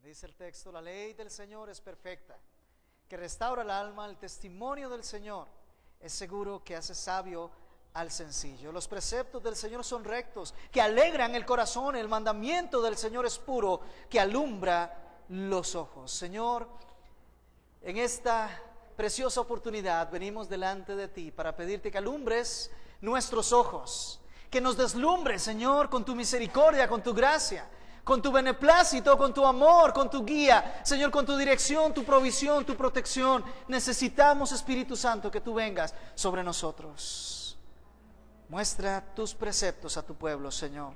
Dice el texto: la ley del Señor es perfecta, que restaura el alma. El testimonio del Señor es seguro, que hace sabio al sencillo. Los preceptos del Señor son rectos, que alegran el corazón. El mandamiento del Señor es puro, que alumbra los ojos. Señor, en esta preciosa oportunidad venimos delante de ti para pedirte que alumbres nuestros ojos, que nos deslumbres, Señor, con tu misericordia, con tu gracia, con tu beneplácito, con tu amor, con tu guía, Señor, con tu dirección, tu provisión, tu protección. Necesitamos, Espíritu Santo, que tú vengas sobre nosotros. Muestra tus preceptos a tu pueblo, Señor,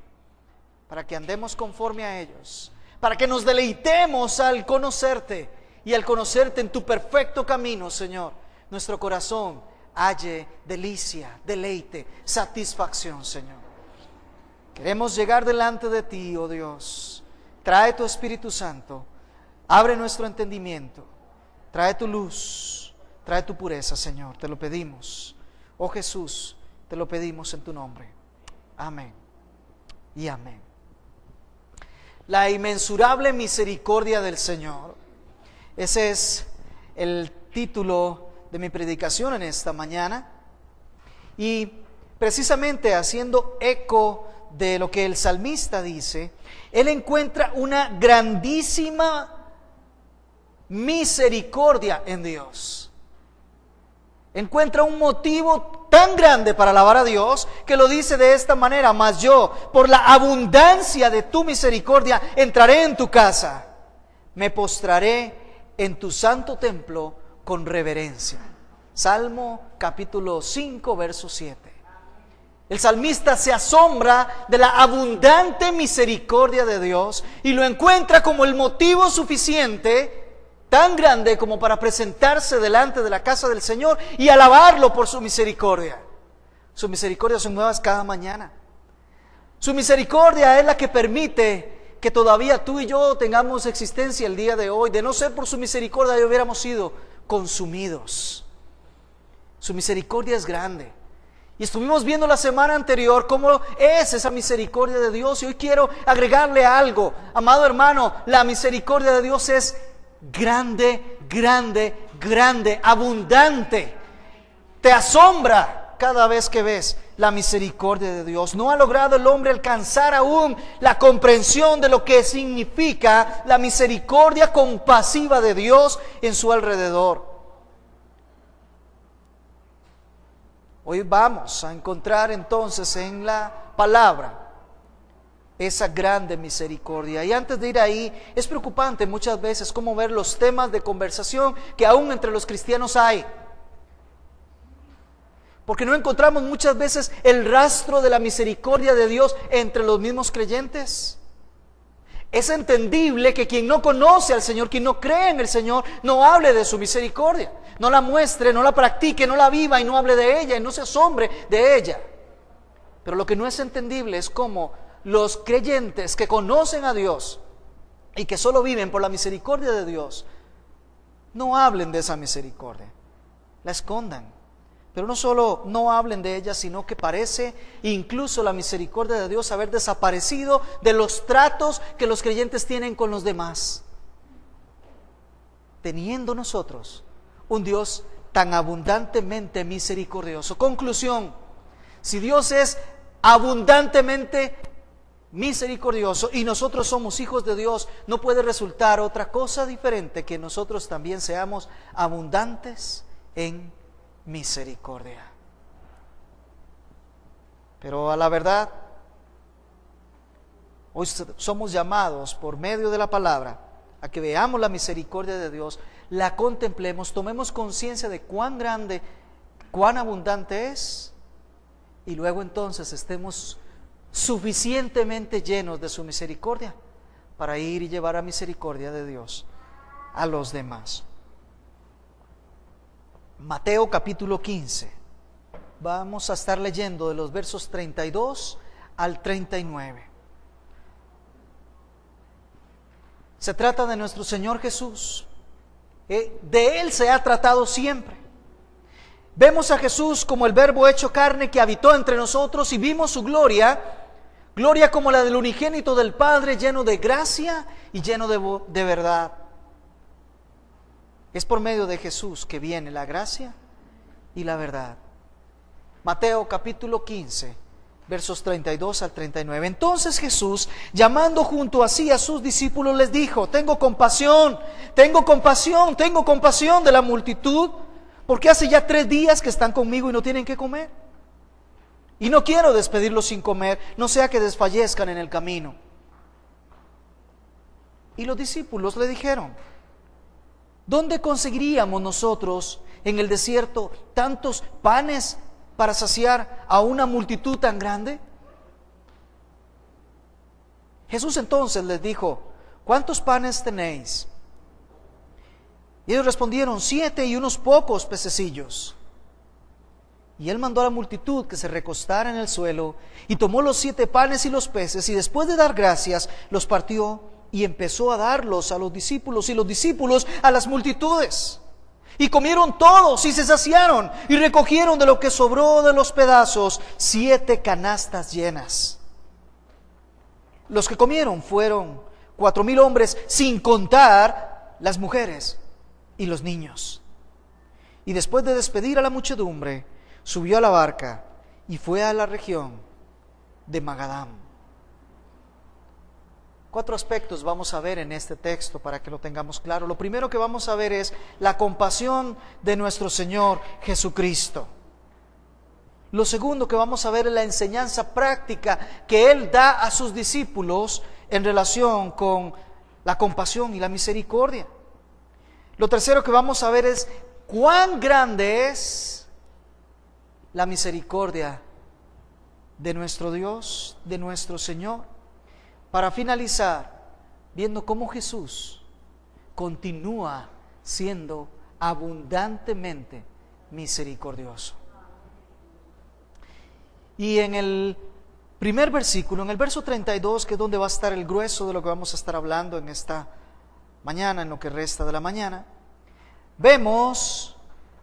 para que andemos conforme a ellos, para que nos deleitemos al conocerte, y al conocerte en tu perfecto camino, Señor, nuestro corazón halle delicia, deleite, satisfacción, Señor. Queremos llegar delante de ti, oh Dios. Trae tu Espíritu Santo, abre nuestro entendimiento, trae tu luz, trae tu pureza, Señor, te lo pedimos. Oh Jesús, te lo pedimos en tu nombre. Amén y amén. La inmensurable misericordia del Señor. Ese es el título de mi predicación en esta mañana. Y precisamente haciendo eco de lo que el salmista dice, él encuentra una grandísima misericordia en Dios. Encuentra un motivo tan grande para alabar a Dios, que lo dice de esta manera: mas yo, por la abundancia de tu misericordia, entraré en tu casa, me postraré en tu santo templo con reverencia. Salmo capítulo 5, verso 7. El salmista se asombra de la abundante misericordia de Dios y lo encuentra como el motivo suficiente, tan grande como para presentarse delante de la casa del Señor y alabarlo por su misericordia. Sus misericordias son nuevas cada mañana. Su misericordia es la que permite que todavía tú y yo tengamos existencia el día de hoy. De no ser por su misericordia, ya hubiéramos sido consumidos. Su misericordia es grande. Y estuvimos viendo la semana anterior cómo es esa misericordia de Dios. Y hoy quiero agregarle algo. Amado hermano, la misericordia de Dios es grande, grande, grande, abundante. Te asombra cada vez que ves la misericordia de Dios. No ha logrado el hombre alcanzar aún la comprensión de lo que significa la misericordia compasiva de Dios en su alrededor. Hoy vamos a encontrar entonces en la palabra esa grande misericordia. Y antes de ir ahí, es preocupante muchas veces cómo ver los temas de conversación que aún entre los cristianos hay. Porque no encontramos muchas veces el rastro de la misericordia de Dios entre los mismos creyentes. Es entendible que quien no conoce al Señor, quien no cree en el Señor, no hable de su misericordia, no la muestre, no la practique, no la viva y no hable de ella y no se asombre de ella. Pero lo que no es entendible es cómo los creyentes que conocen a Dios y que solo viven por la misericordia de Dios, no hablen de esa misericordia, la escondan. Pero no solo no hablen de ella, sino que parece incluso la misericordia de Dios haber desaparecido de los tratos que los creyentes tienen con los demás. Teniendo nosotros un Dios tan abundantemente misericordioso. Conclusión: si Dios es abundantemente misericordioso y nosotros somos hijos de Dios, no puede resultar otra cosa diferente que nosotros también seamos abundantes en misericordia. Pero a la verdad, hoy somos llamados por medio de la palabra a que veamos la misericordia de Dios, la contemplemos, tomemos conciencia de cuán grande, cuán abundante es, y luego entonces estemos suficientemente llenos de su misericordia para ir y llevar a misericordia de Dios a los demás. Mateo capítulo 15. Vamos a estar leyendo de los versos 32 al 39. Se trata de nuestro Señor Jesús. De Él se ha tratado siempre. Vemos a Jesús como el Verbo hecho carne que habitó entre nosotros y vimos su gloria, gloria como la del unigénito del Padre, lleno de gracia y lleno de verdad. Es por medio de Jesús que viene la gracia y la verdad. Mateo capítulo 15, versos 32 al 39. Entonces Jesús, llamando junto a sí a sus discípulos, les dijo: tengo compasión de la multitud, porque hace ya 3 días que están conmigo y no tienen que comer. Y no quiero despedirlos sin comer, no sea que desfallezcan en el camino. Y los discípulos le dijeron: ¿dónde conseguiríamos nosotros en el desierto tantos panes para saciar a una multitud tan grande? Jesús entonces les dijo: ¿cuántos panes tenéis? Y ellos respondieron: 7 y unos pocos pececillos. Y él mandó a la multitud que se recostara en el suelo, y tomó los 7 panes y los peces, y después de dar gracias, los partió y empezó a darlos a los discípulos, y los discípulos a las multitudes. Y comieron todos y se saciaron, y recogieron de lo que sobró de los pedazos 7 canastas llenas. Los que comieron fueron 4,000 hombres, sin contar las mujeres y los niños. Y después de despedir a la muchedumbre, subió a la barca y fue a la región de Magadán. 4 aspectos vamos a ver en este texto para que lo tengamos claro. Lo primero que vamos a ver es la compasión de nuestro Señor Jesucristo. Lo segundo que vamos a ver es la enseñanza práctica que Él da a sus discípulos en relación con la compasión y la misericordia. Lo tercero que vamos a ver es cuán grande es la misericordia de nuestro Dios, de nuestro Señor. Para finalizar, viendo cómo Jesús continúa siendo abundantemente misericordioso. Y en el primer versículo, en el verso 32, que es donde va a estar el grueso de lo que vamos a estar hablando en esta mañana, en lo que resta de la mañana, vemos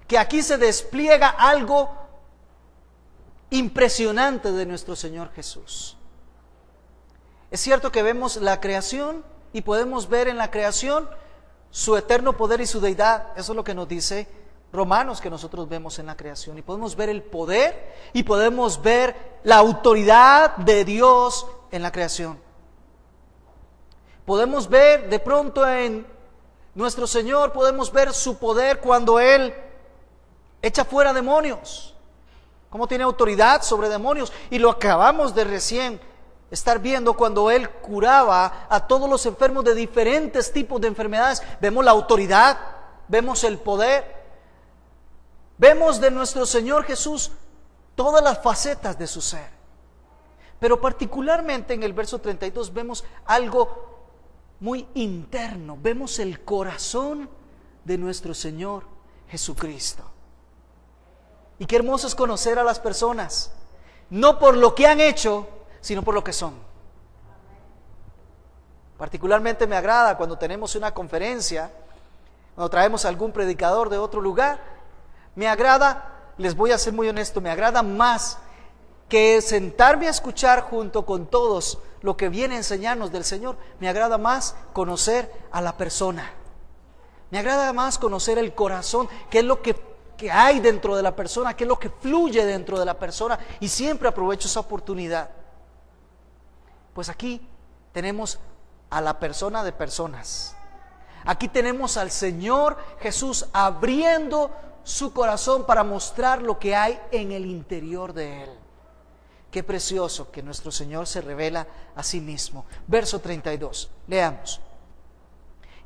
que aquí se despliega algo impresionante de nuestro Señor Jesús. Es cierto que vemos la creación y podemos ver en la creación su eterno poder y su deidad. Eso es lo que nos dice Romanos, que nosotros vemos en la creación. Y podemos ver el poder y podemos ver la autoridad de Dios en la creación. Podemos ver de pronto en nuestro Señor, podemos ver su poder cuando Él echa fuera demonios. Cómo tiene autoridad sobre demonios. Y lo acabamos de recién estar viendo cuando Él curaba a todos los enfermos de diferentes tipos de enfermedades. Vemos la autoridad, vemos el poder, vemos de nuestro Señor Jesús todas las facetas de su ser. Pero particularmente en el verso 32 vemos algo muy interno, vemos el corazón de nuestro Señor Jesucristo. Y qué hermoso es conocer a las personas, no por lo que han hecho, sino por lo que son. Particularmente me agrada cuando tenemos una conferencia, cuando traemos a algún predicador de otro lugar, me agrada, les voy a ser muy honesto, me agrada más que sentarme a escuchar junto con todos lo que viene a enseñarnos del Señor. Me agrada más conocer a la persona, me agrada más conocer el corazón, qué es lo que hay dentro de la persona, qué es lo que fluye dentro de la persona, y siempre aprovecho esa oportunidad. Pues aquí tenemos a la persona de personas. Aquí tenemos al Señor Jesús abriendo su corazón para mostrar lo que hay en el interior de Él. Qué precioso que nuestro Señor se revela a sí mismo. Verso 32, leamos.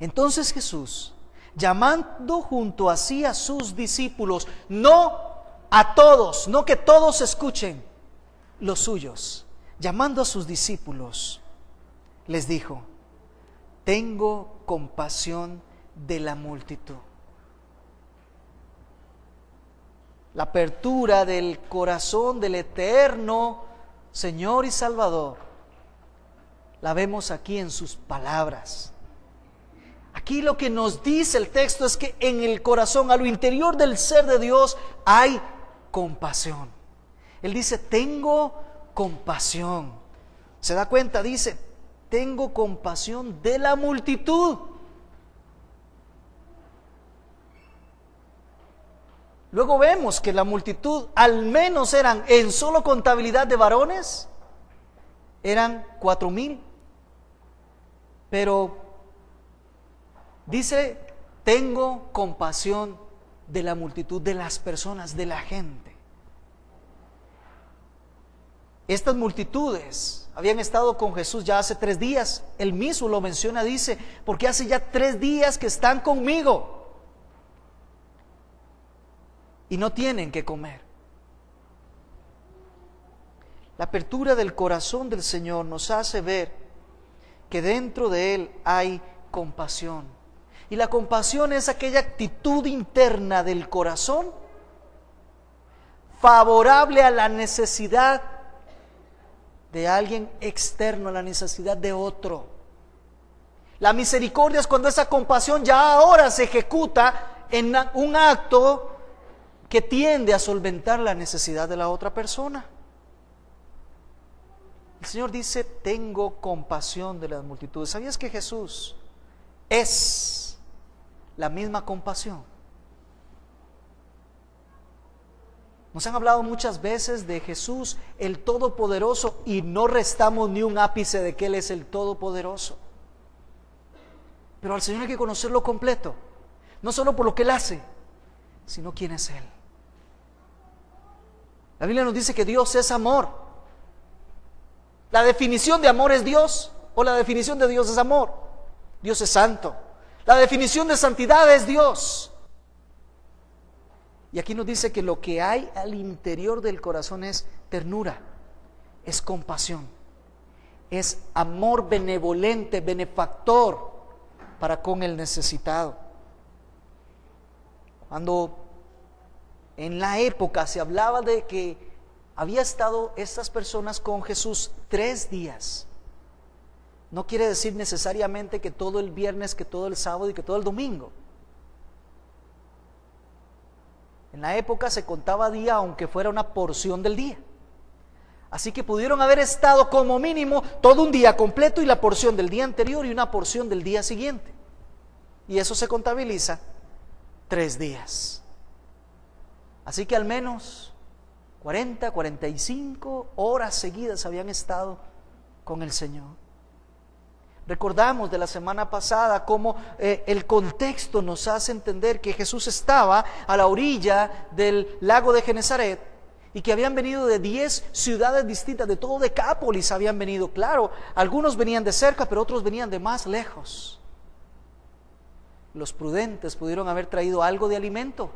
Entonces Jesús, llamando junto a sí a sus discípulos, no a todos, no que todos escuchen, los suyos, llamando a sus discípulos, les dijo: tengo compasión de la multitud. La apertura del corazón del eterno Señor y Salvador la vemos aquí en sus palabras. Aquí lo que nos dice el texto es que en el corazón, a lo interior del ser de Dios, hay compasión. Él dice: tengo compasión. ¿Se da cuenta? Dice: tengo compasión de la multitud. Luego vemos que la multitud, al menos eran, en solo contabilidad de varones, eran 4,000. Pero dice, tengo compasión de la multitud, de las personas, de la gente. Estas multitudes habían estado con Jesús ya hace 3 días. Él mismo lo menciona, dice, porque hace ya 3 días que están conmigo y no tienen que comer. La apertura del corazón del Señor nos hace ver que dentro de Él hay compasión. Y la compasión es aquella actitud interna del corazón favorable a la necesidad de alguien externo, a la necesidad de otro. La misericordia es cuando esa compasión ya ahora se ejecuta en un acto que tiende a solventar la necesidad de la otra persona. El Señor dice, tengo compasión de las multitudes. ¿Sabías que Jesús es la misma compasión? Nos han hablado muchas veces de Jesús, el Todopoderoso, y no restamos ni un ápice de que Él es el Todopoderoso. Pero al Señor hay que conocerlo completo, no solo por lo que Él hace, sino quién es Él. La Biblia nos dice que Dios es amor. La definición de amor es Dios, o la definición de Dios es amor. Dios es santo. La definición de santidad es Dios. Y aquí nos dice que lo que hay al interior del corazón es ternura, es compasión, es amor benevolente, benefactor para con el necesitado. Cuando en la época se hablaba de que había estado estas personas con Jesús 3 días, no quiere decir necesariamente que todo el viernes, que todo el sábado y que todo el domingo. En la época se contaba día aunque fuera una porción del día. Así que pudieron haber estado como mínimo todo un día completo y la porción del día anterior y una porción del día siguiente. Y eso se contabiliza 3 días. Así que al menos 40, 45 horas seguidas habían estado con el Señor. Recordamos de la semana pasada cómo el contexto nos hace entender que Jesús estaba a la orilla del lago de Genesaret y que habían venido de 10 ciudades distintas, de todo Decápolis habían venido. Claro, algunos venían de cerca, pero otros venían de más lejos. Los prudentes pudieron haber traído algo de alimento,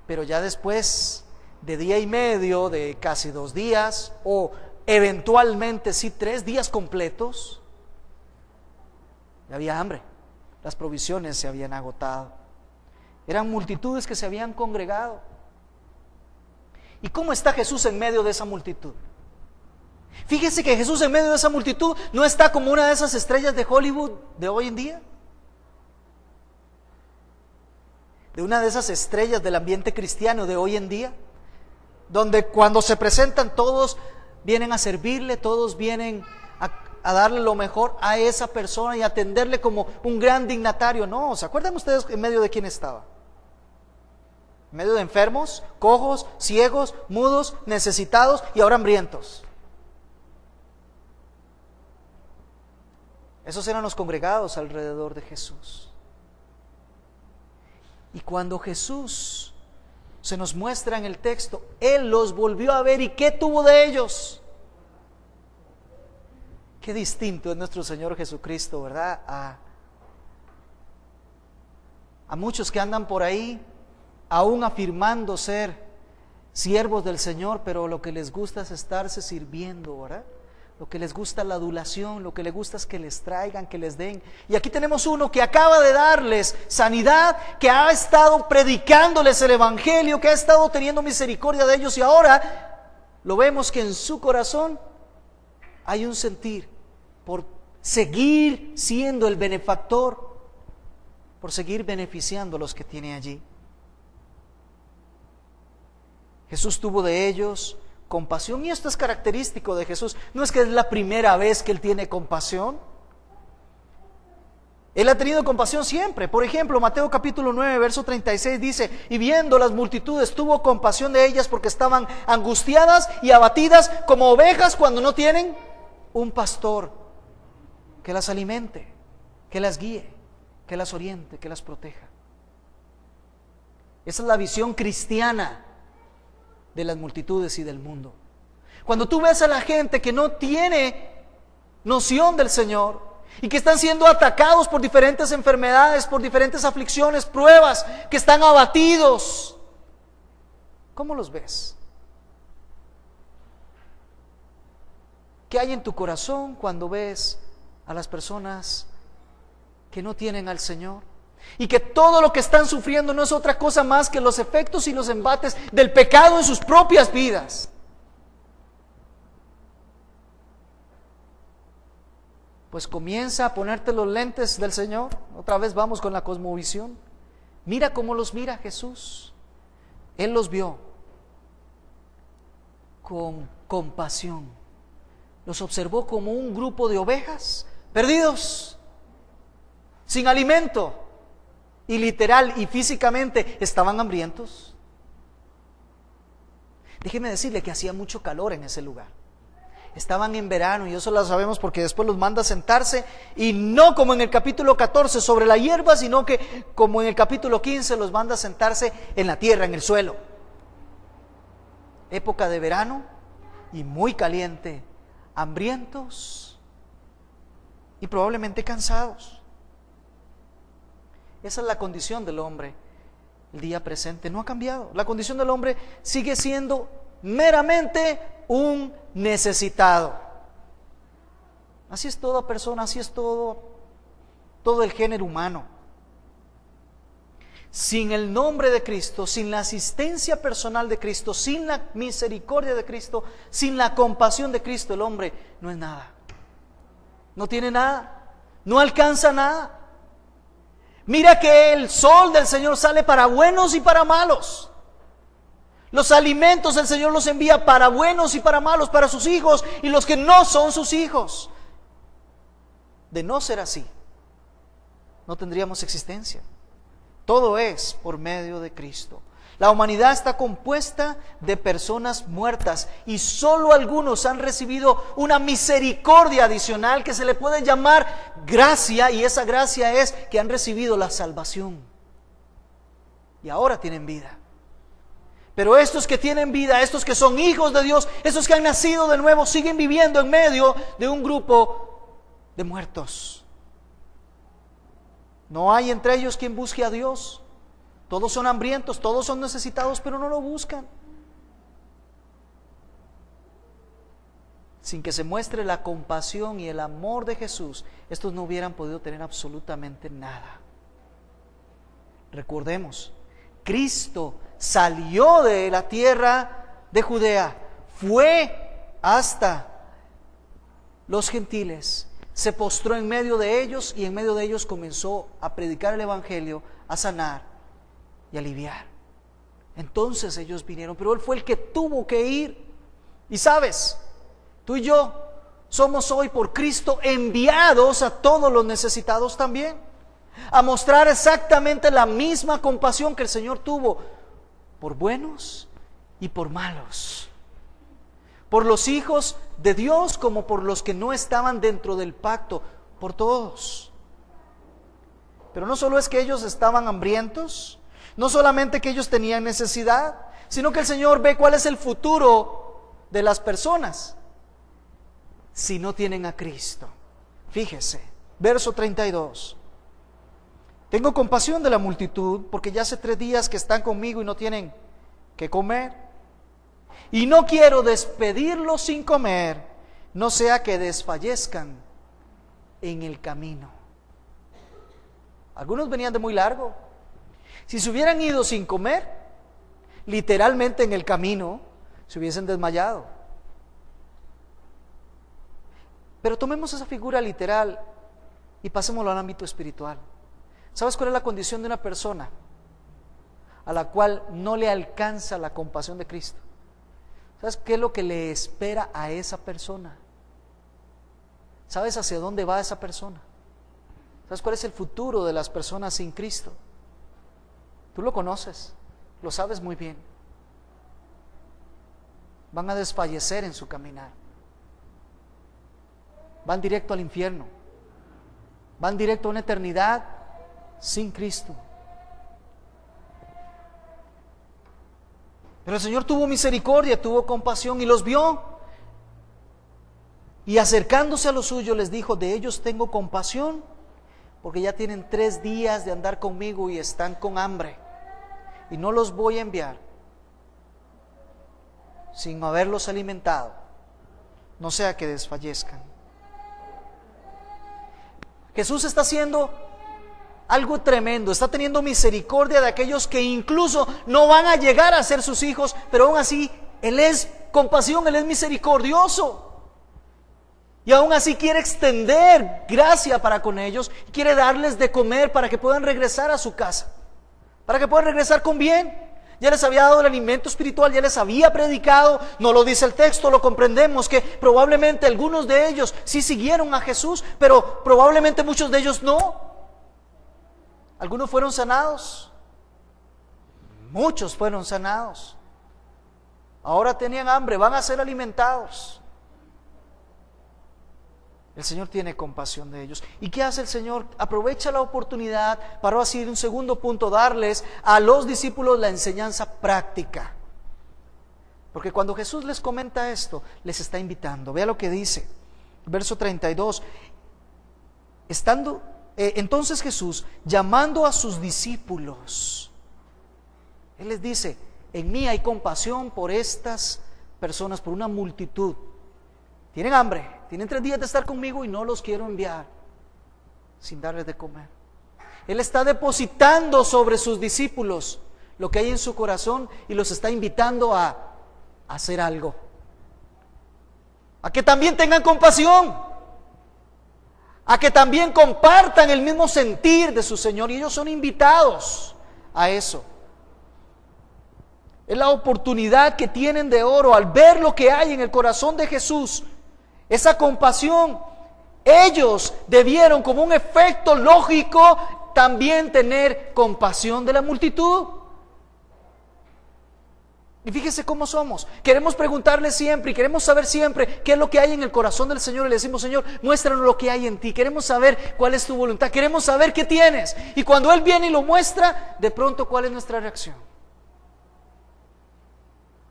pero ya después de día y medio, de casi 2 días, o eventualmente sí 3 días completos, había hambre, las provisiones se habían agotado, eran multitudes que se habían congregado. ¿Y cómo está Jesús en medio de esa multitud? Fíjese que Jesús en medio de esa multitud no está como una de esas estrellas de Hollywood de hoy en día, de una de esas estrellas del ambiente cristiano de hoy en día, donde cuando se presentan todos vienen a servirle, todos vienen a darle lo mejor a esa persona y atenderle como un gran dignatario. No, ¿se acuerdan ustedes en medio de quién estaba? En medio de enfermos, cojos, ciegos, mudos, necesitados y ahora hambrientos. Esos eran los congregados alrededor de Jesús. Y cuando Jesús se nos muestra en el texto, Él los volvió a ver. ¿Y qué tuvo de ellos? Qué distinto es nuestro Señor Jesucristo, ¿verdad? A muchos que andan por ahí, aún afirmando ser siervos del Señor, pero lo que les gusta es estarse sirviendo, ¿verdad? Lo que les gusta es la adulación, lo que les gusta es que les traigan, que les den. Y aquí tenemos uno que acaba de darles sanidad, que ha estado predicándoles el Evangelio, que ha estado teniendo misericordia de ellos, y ahora lo vemos que en su corazón hay un sentir por seguir siendo el benefactor, por seguir beneficiando a los que tiene allí. Jesús tuvo de ellos compasión, y esto es característico de Jesús. No es que es la primera vez que Él tiene compasión, Él ha tenido compasión siempre. Por ejemplo, Mateo capítulo 9, verso 36 dice: y viendo las multitudes, tuvo compasión de ellas porque estaban angustiadas y abatidas como ovejas cuando no tienen un pastor que las alimente, que las guíe, que las oriente, que las proteja. Esa es la visión cristiana de las multitudes y del mundo. Cuando tú ves a la gente que no tiene noción del Señor y que están siendo atacados por diferentes enfermedades, por diferentes aflicciones, pruebas, que están abatidos, ¿cómo los ves? ¿Qué hay en tu corazón cuando ves a las personas que no tienen al Señor? Y que todo lo que están sufriendo no es otra cosa más que los efectos y los embates del pecado en sus propias vidas. Pues comienza a ponerte los lentes del Señor. Otra vez vamos con la cosmovisión. Mira cómo los mira Jesús. Él los vio con compasión. Los observó como un grupo de ovejas perdidos, sin alimento, y literal y físicamente estaban hambrientos. Déjeme decirle que hacía mucho calor en ese lugar. Estaban en verano y eso lo sabemos porque después los manda a sentarse, y no como en el capítulo 14 sobre la hierba, sino que como en el capítulo 15 los manda a sentarse en la tierra, en el suelo. Época de verano y muy caliente, hambrientos y probablemente cansados. Esa es la condición del hombre. El día presente no ha cambiado. La condición del hombre sigue siendo meramente un necesitado. Así es toda persona, así es todo el género humano. Sin el nombre de Cristo, sin la asistencia personal de Cristo, sin la misericordia de Cristo, sin la compasión de Cristo, el hombre no es nada. No tiene nada, no alcanza nada. Mira que el sol del Señor sale para buenos y para malos. Los alimentos el Señor los envía para buenos y para malos, para sus hijos y los que no son sus hijos. De no ser así, no tendríamos existencia. Todo es por medio de Cristo. La humanidad está compuesta de personas muertas y solo algunos han recibido una misericordia adicional que se le puede llamar gracia, y esa gracia es que han recibido la salvación y ahora tienen vida. Pero estos que tienen vida, estos que son hijos de Dios, estos que han nacido de nuevo, siguen viviendo en medio de un grupo de muertos. No hay entre ellos quien busque a Dios. Todos son hambrientos, todos son necesitados, pero no lo buscan. Sin que se muestre la compasión y el amor de Jesús, estos no hubieran podido tener absolutamente nada. Recordemos, Cristo salió de la tierra de Judea, fue hasta los gentiles, se postró en medio de ellos y en medio de ellos comenzó a predicar el evangelio, a sanar y aliviar. Entonces ellos vinieron, pero Él fue el que tuvo que ir. Y sabes, tú y yo somos hoy por Cristo enviados a todos los necesitados también, a mostrar exactamente la misma compasión que el Señor tuvo por buenos y por malos, por los hijos de Dios como por los que no estaban dentro del pacto, por todos. Pero no solo es que ellos estaban hambrientos, no solamente que ellos tenían necesidad, sino que el Señor ve cuál es el futuro de las personas si no tienen a Cristo. Fíjese, verso 32. Tengo compasión de la multitud, porque ya hace 3 días que están conmigo y no tienen que comer. Y no quiero despedirlos sin comer, no sea que desfallezcan en el camino. Algunos venían de muy largo. Si se hubieran ido sin comer, literalmente en el camino, se hubiesen desmayado. Pero tomemos esa figura literal y pasémoslo al ámbito espiritual. ¿Sabes cuál es la condición de una persona a la cual no le alcanza la compasión de Cristo? ¿Sabes qué es lo que le espera a esa persona? ¿Sabes hacia dónde va esa persona? ¿Sabes cuál es el futuro de las personas sin Cristo? Tú lo conoces, lo sabes muy bien. Van a desfallecer en su caminar. Van directo al infierno. Van directo a una eternidad sin Cristo. Pero el Señor tuvo misericordia, tuvo compasión y los vio. Y acercándose a los suyos les dijo: de ellos tengo compasión, porque ya tienen 3 días de andar conmigo y están con hambre. Y no los voy a enviar sin haberlos alimentado, no sea que desfallezcan. Jesús está haciendo algo tremendo, está teniendo misericordia de aquellos que incluso no van a llegar a ser sus hijos, pero aún así Él es compasión, Él es misericordioso. Y aún así quiere extender gracia para con ellos, quiere darles de comer para que puedan regresar a su casa, para que puedan regresar con bien. Ya les había dado el alimento espiritual, ya les había predicado, no lo dice el texto, lo comprendemos, que probablemente algunos de ellos sí siguieron a Jesús, pero probablemente muchos de ellos no. Algunos fueron sanados, muchos fueron sanados. Ahora tenían hambre, van a ser alimentados. El Señor tiene compasión de ellos. ¿Y qué hace el Señor? Aprovecha la oportunidad para, así de un segundo punto, darles a los discípulos la enseñanza práctica. Porque cuando Jesús les comenta esto, les está invitando. Vea lo que dice, verso 32. Entonces Jesús, llamando a sus discípulos, Él les dice: en mí hay compasión por estas personas, por una multitud. Tienen hambre, tienen 3 días de estar conmigo y no los quiero enviar sin darles de comer. Él está depositando sobre sus discípulos lo que hay en su corazón y los está invitando a hacer algo, a que también tengan compasión, a que también compartan el mismo sentir de su Señor, y ellos son invitados a eso. Es la oportunidad que tienen de oro al ver lo que hay en el corazón de Jesús, esa compasión. Ellos debieron, como un efecto lógico, también tener compasión de la multitud. Y fíjese cómo somos. Queremos preguntarle siempre y queremos saber siempre qué es lo que hay en el corazón del Señor. Y le decimos: Señor, muéstranos lo que hay en ti. Queremos saber cuál es tu voluntad. Queremos saber qué tienes. Y cuando Él viene y lo muestra, de pronto, ¿cuál es nuestra reacción?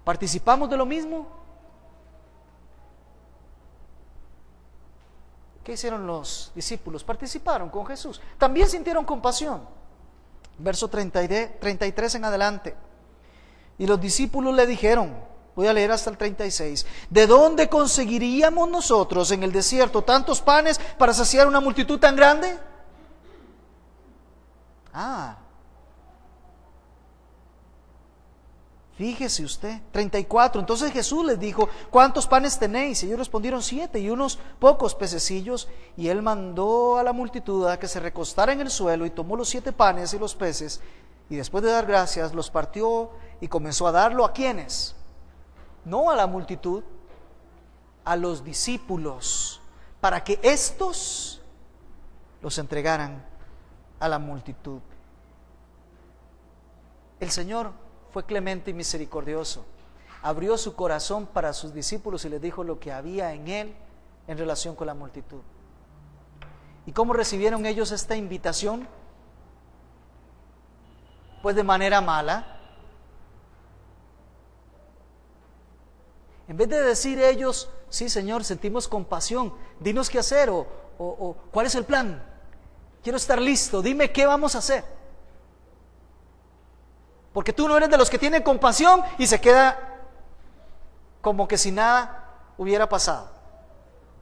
¿Participamos de lo mismo? ¿Qué hicieron los discípulos? Participaron con Jesús. También sintieron compasión. Verso 33 en adelante. Y los discípulos le dijeron, voy a leer hasta el 36: ¿de dónde conseguiríamos nosotros en el desierto tantos panes para saciar una multitud tan grande? Fíjese usted, 34. Entonces Jesús les dijo: ¿cuántos panes tenéis? Y ellos respondieron: 7 y unos pocos pececillos. Y Él mandó a la multitud a que se recostara en el suelo, y tomó los 7 panes y los peces, y después de dar gracias, los partió y comenzó a darlo ¿a quiénes? No a la multitud, a los discípulos, para que éstos los entregaran a la multitud. El Señor fue clemente y misericordioso. Abrió su corazón para sus discípulos y les dijo lo que había en Él en relación con la multitud. ¿Y cómo recibieron ellos esta invitación? Pues de manera mala. En vez de decir ellos: sí, Señor, sentimos compasión, dinos qué hacer, o ¿cuál es el plan? Quiero estar listo, dime qué vamos a hacer. Porque tú no eres de los que tienen compasión y se queda como que si nada hubiera pasado.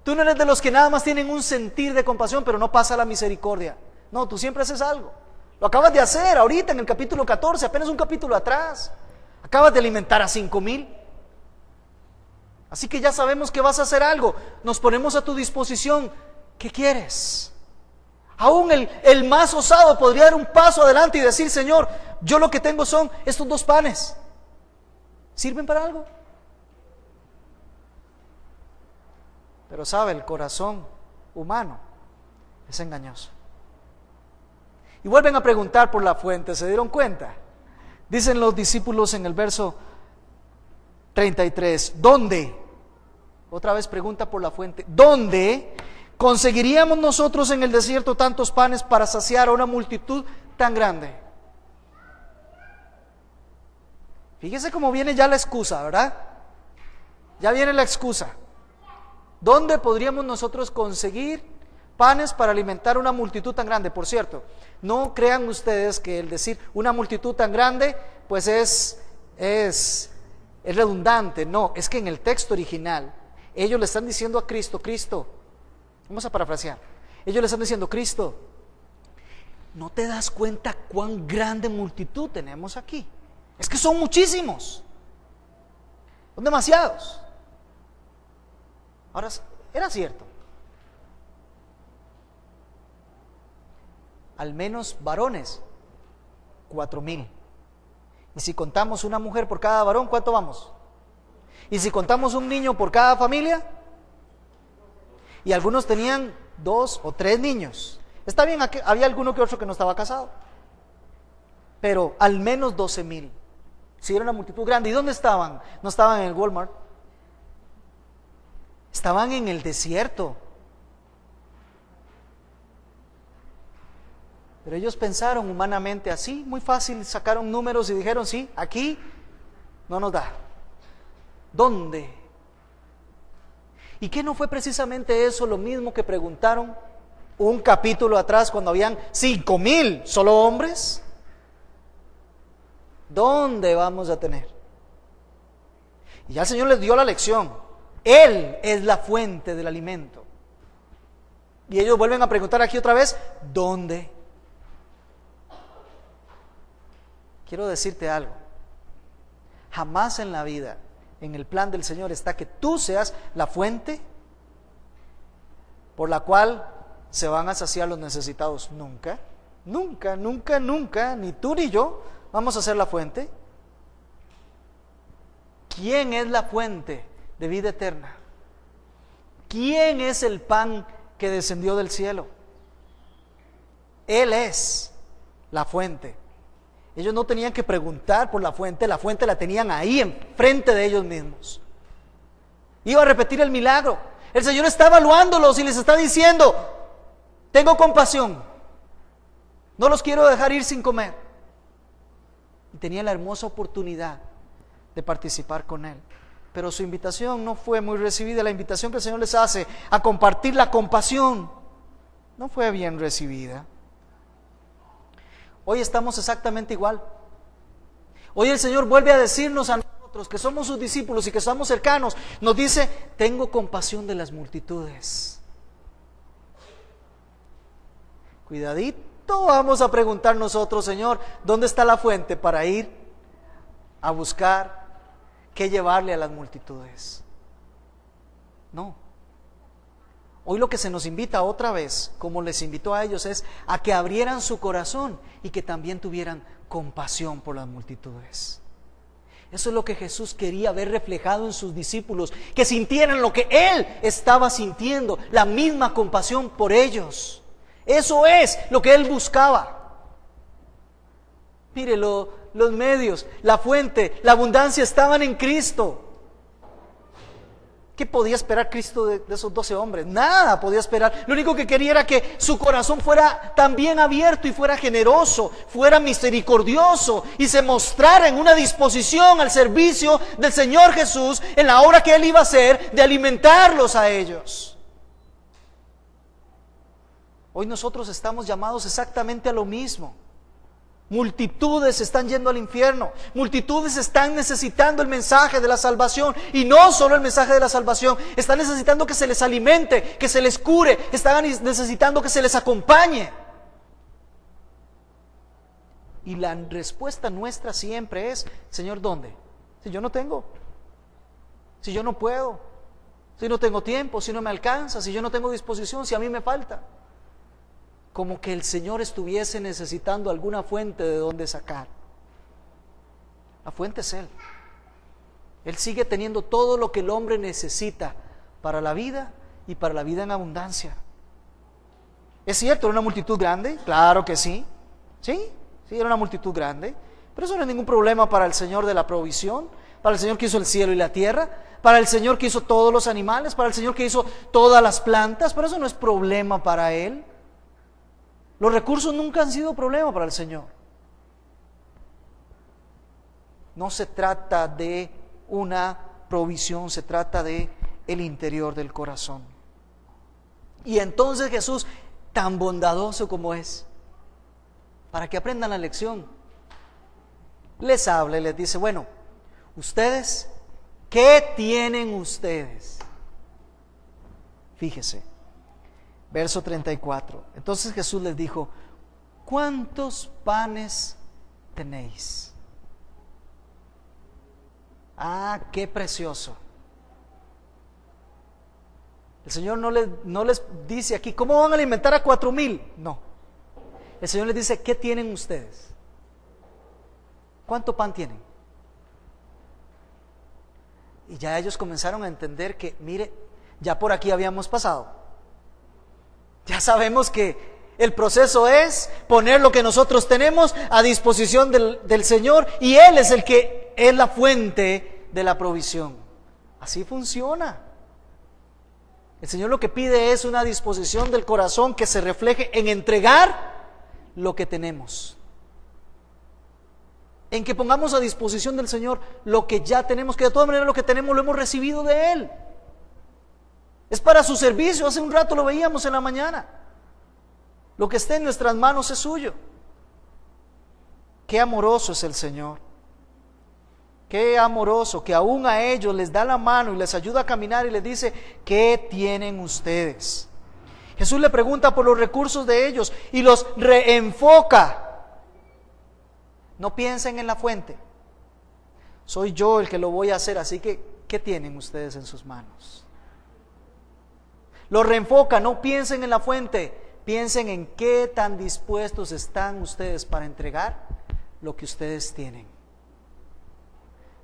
Tú no eres de los que nada más tienen un sentir de compasión, pero no pasa la misericordia. No, tú siempre haces algo. Lo acabas de hacer ahorita en el capítulo 14, apenas un capítulo atrás. Acabas de alimentar a 5,000. Así que ya sabemos que vas a hacer algo. Nos ponemos a tu disposición. ¿Qué quieres? Aún el más osado podría dar un paso adelante y decir: Señor, yo lo que tengo son estos 2 panes. ¿Sirven para algo? Pero sabe, el corazón humano es engañoso. Y vuelven a preguntar por la fuente. ¿Se dieron cuenta? Dicen los discípulos en el verso 33, ¿dónde? Otra vez pregunta por la fuente. ¿Dónde conseguiríamos nosotros en el desierto tantos panes para saciar a una multitud tan grande? Fíjese cómo viene ya la excusa, ¿verdad? Ya viene la excusa. ¿Dónde podríamos nosotros conseguir panes para alimentar una multitud tan grande? Por cierto, no crean ustedes que el decir una multitud tan grande, pues es redundante. No, es que en el texto original, ellos le están diciendo a Cristo, vamos a parafrasear, ellos le están diciendo, Cristo, ¿no te das cuenta cuán grande multitud tenemos aquí? Es que son muchísimos, son demasiados. Ahora, era cierto, al menos varones, 4,000. Y si contamos una mujer por cada varón, ¿cuánto vamos? Y si contamos un niño por cada familia, y algunos tenían 2 o 3 niños. Está bien, había alguno que otro que no estaba casado, pero al menos 12,000. Si era una multitud grande. ¿Y dónde estaban? No estaban en el Walmart, estaban en el desierto. Pero ellos pensaron humanamente así, muy fácil, sacaron números y dijeron, sí, aquí no nos da. ¿Dónde? ¿Y qué no fue precisamente eso lo mismo que preguntaron un capítulo atrás cuando habían 5,000 solo hombres? ¿Dónde vamos a tener? Y ya el Señor les dio la lección. Él es la fuente del alimento. Y ellos vuelven a preguntar aquí otra vez, ¿dónde? Quiero decirte algo. Jamás en la vida, en el plan del Señor, está que tú seas la fuente por la cual se van a saciar los necesitados. Nunca, nunca, nunca, nunca, ni tú ni yo vamos a ser la fuente. ¿Quién es la fuente de vida eterna? ¿Quién es el pan que descendió del cielo? Él es la fuente. Ellos no tenían que preguntar por la fuente la tenían ahí enfrente de ellos mismos. Iba a repetir el milagro. El Señor está evaluándolos y les está diciendo, tengo compasión, no los quiero dejar ir sin comer. Y tenía la hermosa oportunidad de participar con Él. Pero su invitación no fue muy recibida. La invitación que el Señor les hace a compartir la compasión no fue bien recibida. Hoy estamos exactamente igual. Hoy el Señor vuelve a decirnos a nosotros que somos sus discípulos y que somos cercanos. Nos dice, tengo compasión de las multitudes. Cuidadito, vamos a preguntar nosotros, Señor, ¿dónde está la fuente para ir a buscar qué llevarle a las multitudes? No. Hoy lo que se nos invita otra vez, como les invitó a ellos, es a que abrieran su corazón y que también tuvieran compasión por las multitudes. Eso es lo que Jesús quería ver reflejado en sus discípulos, que sintieran lo que Él estaba sintiendo, la misma compasión por ellos. Eso es lo que Él buscaba. Mire, los medios, la fuente, la abundancia estaban en Cristo. ¿Qué podía esperar Cristo de esos 12 hombres? Nada podía esperar. Lo único que quería era que su corazón fuera también abierto y fuera generoso, fuera misericordioso y se mostrara en una disposición al servicio del Señor Jesús en la obra que Él iba a hacer de alimentarlos a ellos. Hoy nosotros estamos llamados exactamente a lo mismo. Multitudes están yendo al infierno, multitudes están necesitando el mensaje de la salvación, y no solo el mensaje de la salvación, están necesitando que se les alimente, que se les cure, están necesitando que se les acompañe. Y la respuesta nuestra siempre es, Señor, ¿dónde? Si yo no tengo, si yo no puedo, si no tengo tiempo, si no me alcanza, si yo no tengo disposición, si a mí me falta. Como que el Señor estuviese necesitando alguna fuente de donde sacar. La fuente es Él. Él sigue teniendo todo lo que el hombre necesita para la vida y para la vida en abundancia. ¿Es cierto, era una multitud grande? Claro que sí. Sí, era una multitud grande, pero eso no es ningún problema para el Señor de la provisión, para el Señor que hizo el cielo y la tierra, para el Señor que hizo todos los animales, para el Señor que hizo todas las plantas, pero eso no es problema para Él. Los recursos nunca han sido problema para el Señor. No se trata de una provisión, se trata de el interior del corazón. Y entonces Jesús, tan bondadoso como es, para que aprendan la lección, les habla y les dice: bueno, ustedes, ¿qué tienen ustedes? Fíjese, verso 34. Entonces Jesús les dijo: ¿cuántos panes tenéis? Ah, qué precioso. El Señor no les dice aquí: ¿cómo van a alimentar a 4,000? No. El Señor les dice: ¿qué tienen ustedes? ¿Cuánto pan tienen? Y ya ellos comenzaron a entender que, mire, ya por aquí habíamos pasado. Ya sabemos que el proceso es poner lo que nosotros tenemos a disposición del Señor, y Él es el que es la fuente de la provisión. Así funciona. El Señor lo que pide es una disposición del corazón que se refleje en entregar lo que tenemos, en que pongamos a disposición del Señor lo que ya tenemos, que de todas maneras lo que tenemos lo hemos recibido de Él. Es para su servicio. Hace un rato lo veíamos en la mañana. Lo que esté en nuestras manos es suyo. Qué amoroso es el Señor. Qué amoroso que aún a ellos les da la mano y les ayuda a caminar y les dice: ¿qué tienen ustedes? Jesús le pregunta por los recursos de ellos y los reenfoca. No piensen en la fuente. Soy yo el que lo voy a hacer, así que ¿qué tienen ustedes en sus manos? Los reenfoca. No piensen en la fuente, piensen en qué tan dispuestos están ustedes para entregar lo que ustedes tienen.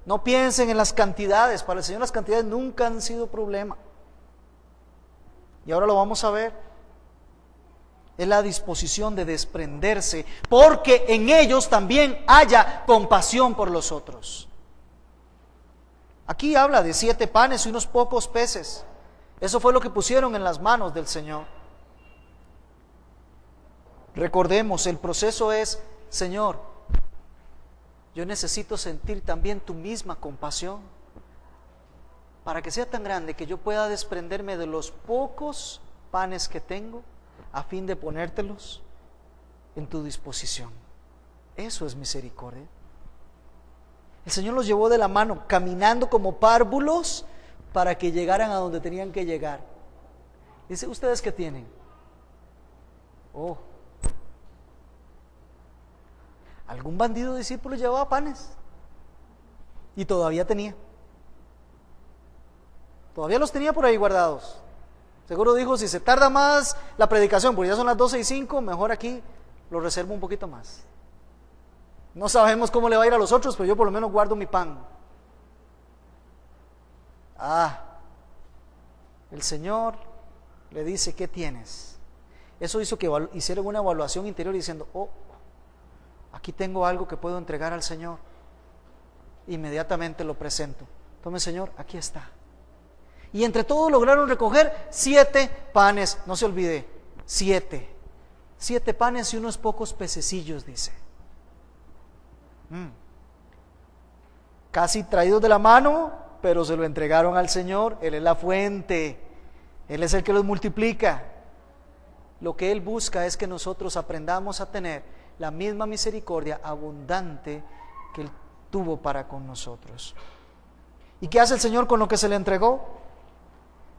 No piensen en las cantidades. Para el Señor las cantidades nunca han sido problema. Y ahora lo vamos a ver. Es la disposición de desprenderse, porque en ellos también haya compasión por los otros. Aquí habla de 7 panes y unos pocos peces. Eso fue lo que pusieron en las manos del Señor. Recordemos, el proceso es: Señor, yo necesito sentir también tu misma compasión, para que sea tan grande que yo pueda desprenderme de los pocos panes que tengo, a fin de ponértelos en tu disposición. Eso es misericordia. El Señor los llevó de la mano, caminando como párvulos, para que llegaran a donde tenían que llegar. Dice: ¿ustedes qué tienen? Oh, algún bandido discípulo llevaba panes y todavía tenía. Todavía los tenía por ahí guardados. Seguro dijo: si se tarda más la predicación, porque ya son las 12:05, mejor aquí lo reservo un poquito más. No sabemos cómo le va a ir a los otros, pero yo por lo menos guardo mi pan. El Señor le dice: ¿qué tienes? Eso hizo que hicieran una evaluación interior diciendo: oh, aquí tengo algo que puedo entregar al Señor. Inmediatamente lo presento. Tome, Señor, aquí está. Y entre todos lograron recoger 7 panes. No se olvide, 7 panes y unos pocos pececillos, dice. Casi traídos de la mano, pero se lo entregaron al Señor. Él es la fuente, Él es el que los multiplica. Lo que Él busca es que nosotros aprendamos a tener la misma misericordia abundante que Él tuvo para con nosotros. ¿Y qué hace el Señor con lo que se le entregó?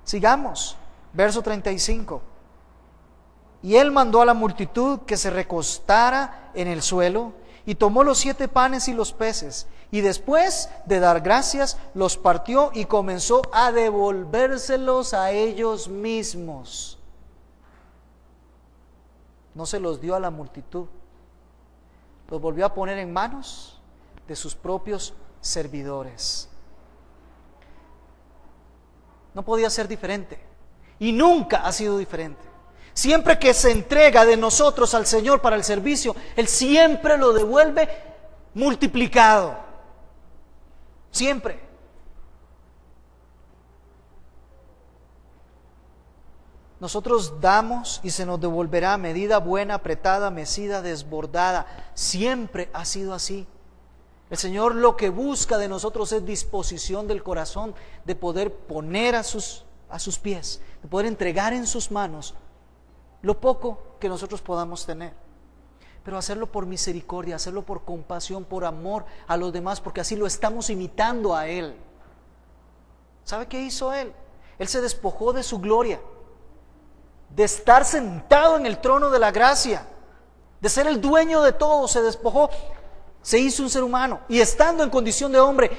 Sigamos, verso 35. Y Él mandó a la multitud que se recostara en el suelo, y tomó los 7 panes y los peces, y después de dar gracias, los partió y comenzó a devolvérselos a ellos mismos. No se los dio a la multitud, los volvió a poner en manos de sus propios servidores. No podía ser diferente, y nunca ha sido diferente. Siempre que se entrega de nosotros al Señor para el servicio, Él siempre lo devuelve multiplicado. Siempre. Nosotros damos y se nos devolverá medida buena, apretada, mecida, desbordada. Siempre ha sido así. El Señor lo que busca de nosotros es disposición del corazón, de poder poner a sus pies, de poder entregar en sus manos lo poco que nosotros podamos tener. Pero hacerlo por misericordia, hacerlo por compasión, por amor a los demás, porque así lo estamos imitando a Él. ¿Sabe qué hizo Él? Él se despojó de su gloria, de estar sentado en el trono de la gracia, de ser el dueño de todo. Se despojó, se hizo un ser humano y estando en condición de hombre,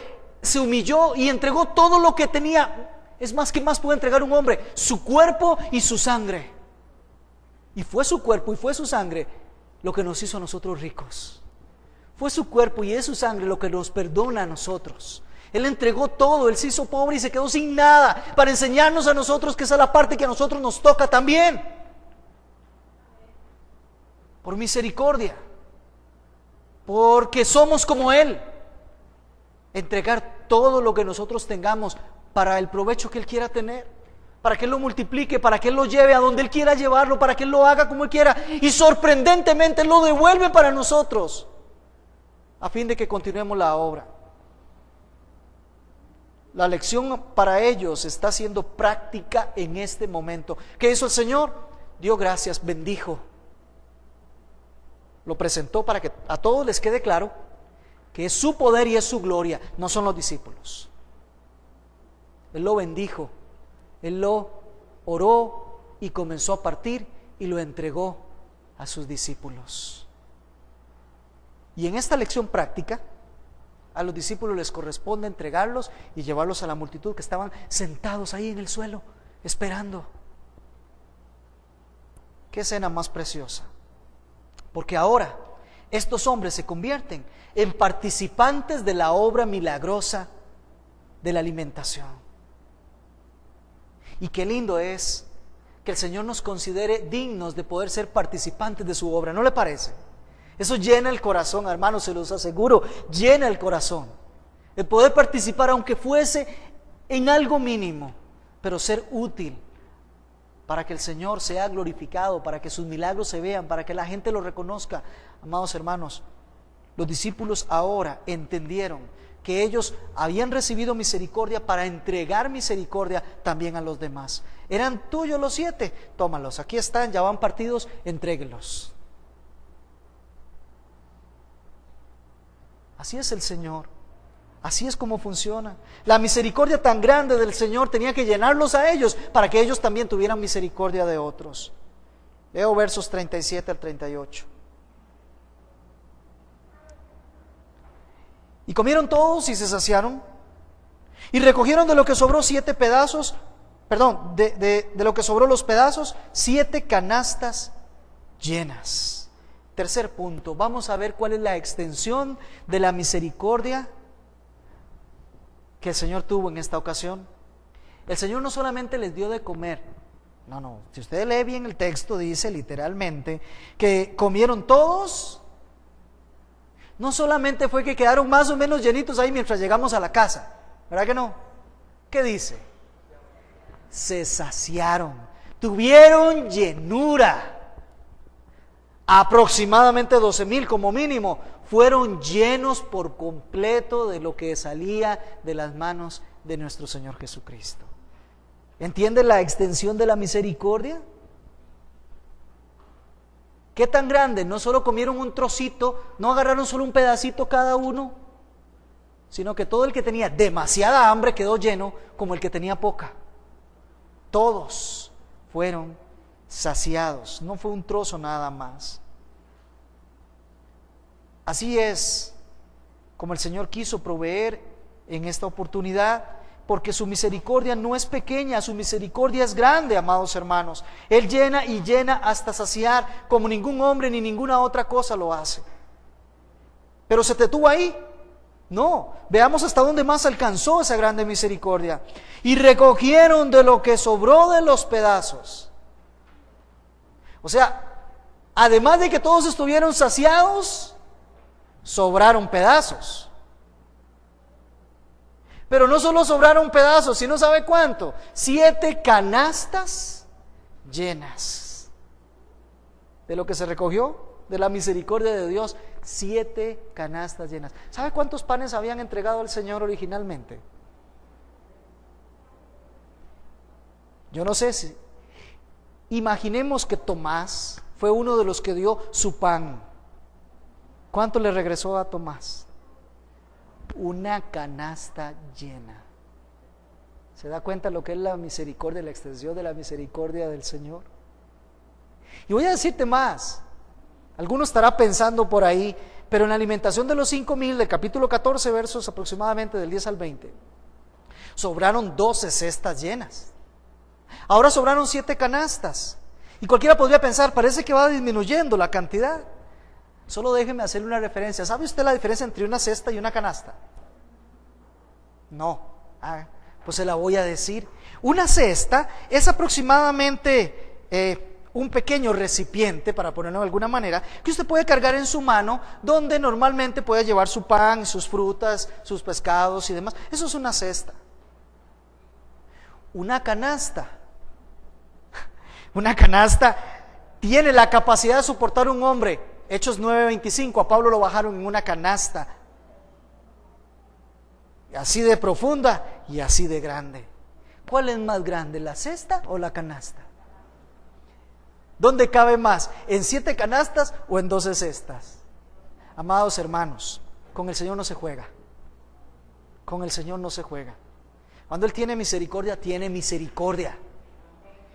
se humilló y entregó todo lo que tenía. Es más, ¿qué más puede entregar un hombre? Su cuerpo y su sangre. Y fue su cuerpo y fue su sangre lo que nos hizo a nosotros ricos. Fue su cuerpo y es su sangre lo que nos perdona a nosotros. Él entregó todo, Él se hizo pobre y se quedó sin nada para enseñarnos a nosotros que esa es la parte que a nosotros nos toca también. Por misericordia, porque somos como Él. Entregar todo lo que nosotros tengamos para el provecho que Él quiera tener, para que Él lo multiplique, para que Él lo lleve a donde Él quiera llevarlo, para que Él lo haga como Él quiera, y sorprendentemente Él lo devuelve para nosotros, a fin de que continuemos la obra. La lección para ellos está siendo práctica en este momento. ¿Qué hizo el Señor? Dio gracias, bendijo. Lo presentó para que a todos les quede claro que es su poder y es su gloria, no son los discípulos. Él lo bendijo, Él lo oró y comenzó a partir y lo entregó a sus discípulos. Y en esta lección práctica, a los discípulos les corresponde entregarlos y llevarlos a la multitud que estaban sentados ahí en el suelo, esperando. ¿Qué escena más preciosa? Porque ahora estos hombres se convierten en participantes de la obra milagrosa de la alimentación. Y qué lindo es que el Señor nos considere dignos de poder ser participantes de su obra, ¿no le parece? Eso llena el corazón, hermanos, se los aseguro, llena el corazón. El poder participar, aunque fuese en algo mínimo, pero ser útil para que el Señor sea glorificado, para que sus milagros se vean, para que la gente lo reconozca. Amados hermanos, los discípulos ahora entendieron que ellos habían recibido misericordia para entregar misericordia también a los demás. ¿Eran tuyos los 7? Tómalos, aquí están, ya van partidos, entréguelos. Así es el Señor, así es como funciona. La misericordia tan grande del Señor tenía que llenarlos a ellos para que ellos también tuvieran misericordia de otros. Leo versos 37 al 38. Y comieron todos y se saciaron, y recogieron de lo que sobró 7 pedazos, de lo que sobró los pedazos, 7 canastas llenas. Tercer punto, vamos a ver cuál es la extensión de la misericordia que el Señor tuvo en esta ocasión. El Señor no solamente les dio de comer, no, si usted lee bien el texto, dice literalmente que comieron todos. No solamente fue que quedaron más o menos llenitos ahí mientras llegamos a la casa, ¿verdad que no? ¿Qué dice? Se saciaron, tuvieron llenura. Aproximadamente 12,000 como mínimo fueron llenos por completo de lo que salía de las manos de nuestro Señor Jesucristo. ¿Entiende la extensión de la misericordia? ¿Qué tan grande? No solo comieron un trocito, no agarraron solo un pedacito cada uno, sino que todo el que tenía demasiada hambre quedó lleno como el que tenía poca. Todos fueron saciados, no fue un trozo nada más. Así es como el Señor quiso proveer en esta oportunidad, porque su misericordia no es pequeña, su misericordia es grande, amados hermanos. Él llena y llena hasta saciar, como ningún hombre ni ninguna otra cosa lo hace. ¿Pero se detuvo ahí? No, veamos hasta dónde más alcanzó esa grande misericordia. Y recogieron de lo que sobró de los pedazos. O sea, además de que todos estuvieron saciados, sobraron pedazos. Pero no solo sobraron pedazos, sino ¿sabe cuánto? 7 canastas llenas de lo que se recogió de la misericordia de Dios. 7 canastas llenas. ¿Sabe cuántos panes habían entregado al Señor originalmente? Yo no sé si... Imaginemos que Tomás fue uno de los que dio su pan. ¿Cuánto le regresó a Tomás? Una canasta llena. ¿Se da cuenta lo que es la misericordia, la extensión de la misericordia del Señor? Y voy a decirte más. Alguno estará pensando por ahí, pero en la alimentación de los 5,000, del capítulo 14, versos aproximadamente del 10 al 20, sobraron 12 cestas llenas. Ahora sobraron 7 canastas. Y cualquiera podría pensar, parece que va disminuyendo la cantidad. Solo déjeme hacerle una referencia. ¿Sabe usted la diferencia entre una cesta y una canasta? No. Pues se la voy a decir. Una cesta es aproximadamente un pequeño recipiente, para ponerlo de alguna manera, que usted puede cargar en su mano, donde normalmente puede llevar su pan, sus frutas, sus pescados y demás. Eso es una cesta. Una canasta tiene la capacidad de soportar un hombre. Hechos 9:25, a Pablo lo bajaron en una canasta, así de profunda y así de grande. ¿Cuál es más grande, la cesta o la canasta? ¿Dónde cabe más? ¿En 7 canastas o en 12 cestas? Amados hermanos, con el Señor no se juega. Con el Señor no se juega. Cuando Él tiene misericordia, tiene misericordia.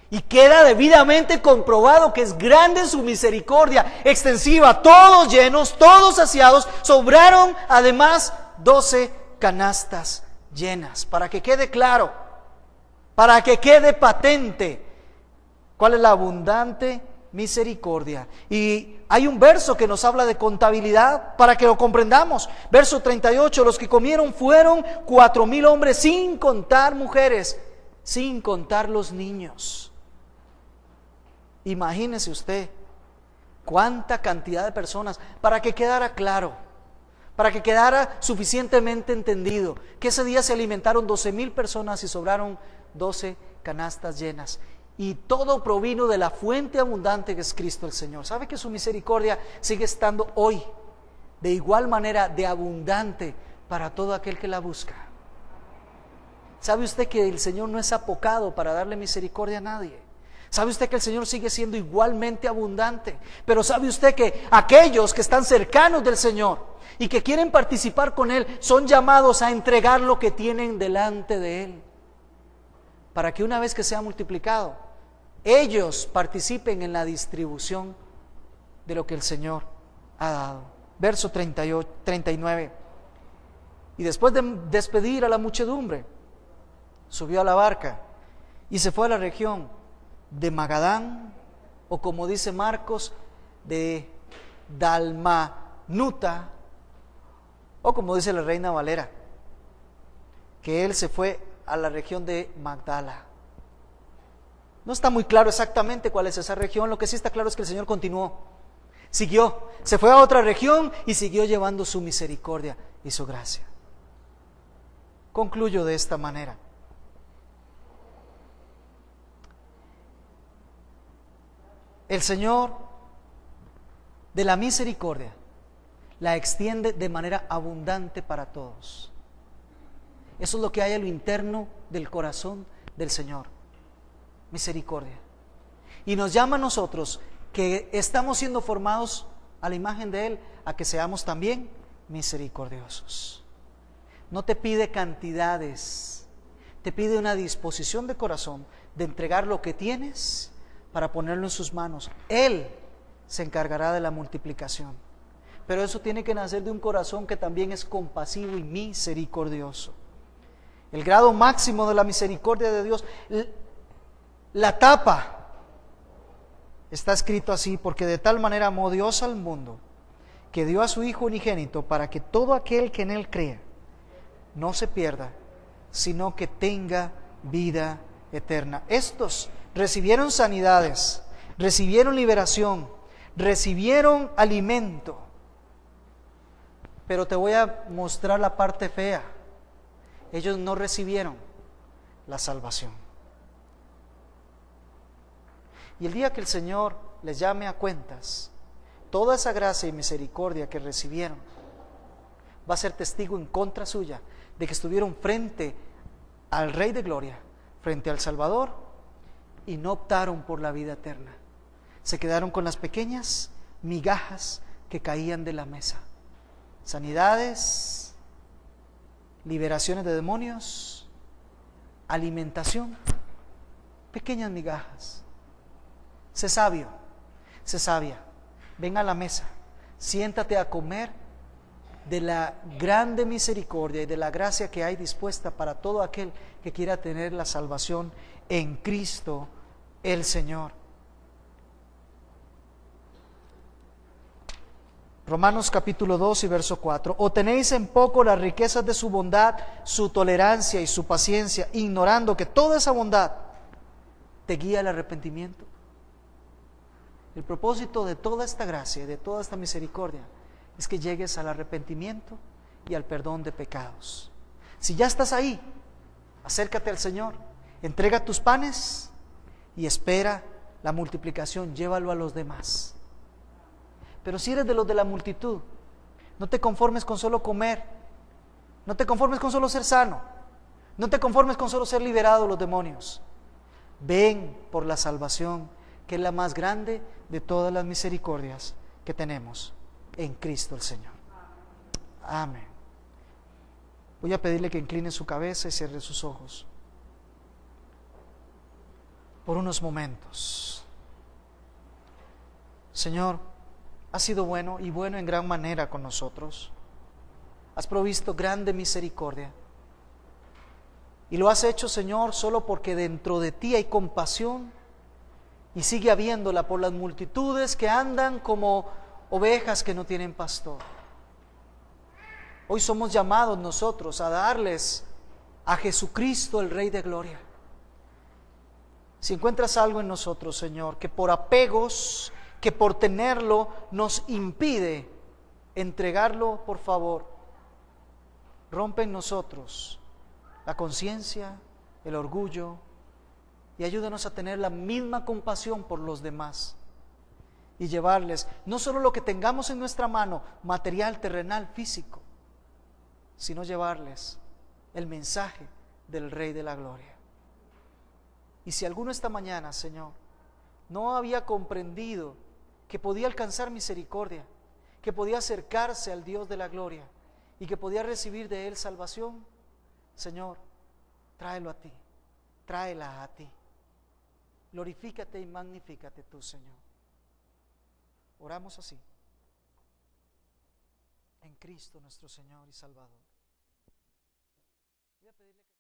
Y queda debidamente comprobado que es grande su misericordia, extensiva, todos llenos, todos saciados. Sobraron además 12 canastas llenas, para que quede claro, para que quede patente cuál es la abundante misericordia. Y hay un verso que nos habla de contabilidad para que lo comprendamos. Verso 38, los que comieron fueron 4,000 hombres, sin contar mujeres, sin contar los niños. Imagínese usted cuánta cantidad de personas, para que quedara claro, para que quedara suficientemente entendido, que ese día se alimentaron 12,000 personas y sobraron 12 canastas llenas. Y todo provino de la fuente abundante que es Cristo el Señor. ¿Sabe que su misericordia sigue estando hoy de igual manera de abundante para todo aquel que la busca? ¿Sabe usted que el Señor no es apocado para darle misericordia a nadie? ¿Sabe usted que el Señor sigue siendo igualmente abundante? Pero ¿sabe usted que aquellos que están cercanos del Señor y que quieren participar con Él son llamados a entregar lo que tienen delante de Él, para que una vez que sea multiplicado, ellos participen en la distribución de lo que el Señor ha dado? Verso 39. Y después de despedir a la muchedumbre, subió a la barca y se fue a la región de Magadán, o como dice Marcos, de Dalmanuta, o como dice la Reina Valera, que él se fue a la región de Magdala. No está muy claro exactamente cuál es esa región. Lo que sí está claro es que el Señor continuó, siguió, se fue a otra región y siguió llevando su misericordia y su gracia. Concluyo de esta manera. El Señor de la misericordia la extiende de manera abundante para todos. Eso es lo que hay en lo interno del corazón del Señor, misericordia. Y nos llama a nosotros, que estamos siendo formados a la imagen de Él, a que seamos también misericordiosos. No te pide cantidades, te pide una disposición de corazón de entregar lo que tienes para ponerlo en sus manos. Él se encargará de la multiplicación. Pero eso tiene que nacer de un corazón que también es compasivo y misericordioso. El grado máximo de la misericordia de Dios, la tapa, está escrito así: porque de tal manera amó Dios al mundo, que dio a su Hijo unigénito, para que todo aquel que en Él crea no se pierda, sino que tenga vida eterna. Estos recibieron sanidades, recibieron liberación, recibieron alimento. Pero te voy a mostrar la parte fea. Ellos no recibieron la salvación. Y el día que el Señor les llame a cuentas, toda esa gracia y misericordia que recibieron va a ser testigo en contra suya de que estuvieron frente al Rey de Gloria, frente al Salvador, y no optaron por la vida eterna. Se quedaron con las pequeñas migajas que caían de la mesa. Sanidades, liberaciones de demonios, alimentación, pequeñas migajas. Sé sabio, sé sabia, ven a la mesa, siéntate a comer de la grande misericordia y de la gracia que hay dispuesta para todo aquel que quiera tener la salvación en Cristo el Señor. Romanos capítulo 2 y verso 4. ¿O tenéis en poco las riquezas de su bondad, su tolerancia y su paciencia, ignorando que toda esa bondad te guía al arrepentimiento? El propósito de toda esta gracia y de toda esta misericordia es que llegues al arrepentimiento y al perdón de pecados. Si ya estás ahí, acércate al Señor, entrega tus panes y espera la multiplicación, llévalo a los demás. Pero si eres de los de la multitud, no te conformes con solo comer, no te conformes con solo ser sano, no te conformes con solo ser liberado de los demonios. Ven por la salvación, que es la más grande de todas las misericordias que tenemos en Cristo el Señor. Amén. Voy a pedirle que incline su cabeza y cierre sus ojos por unos momentos. Señor, has sido bueno y bueno en gran manera con nosotros. Has provisto grande misericordia. Y lo has hecho, Señor, solo porque dentro de ti hay compasión y sigue habiéndola por las multitudes que andan como ovejas que no tienen pastor. Hoy somos llamados nosotros a darles a Jesucristo, el Rey de Gloria. Si encuentras algo en nosotros, Señor, que por apegos, que por tenerlo nos impide entregarlo, por favor, rompe en nosotros la conciencia, el orgullo, y ayúdanos a tener la misma compasión por los demás y llevarles no solo lo que tengamos en nuestra mano, material, terrenal, físico, sino llevarles el mensaje del Rey de la Gloria. Y si alguno esta mañana, Señor, no había comprendido que podía alcanzar misericordia, que podía acercarse al Dios de la gloria y que podía recibir de Él salvación, Señor, tráelo a ti, tráela a ti. Glorifícate y magnifícate tú, Señor. Oramos así, en Cristo nuestro Señor y Salvador. Voy a pedirle que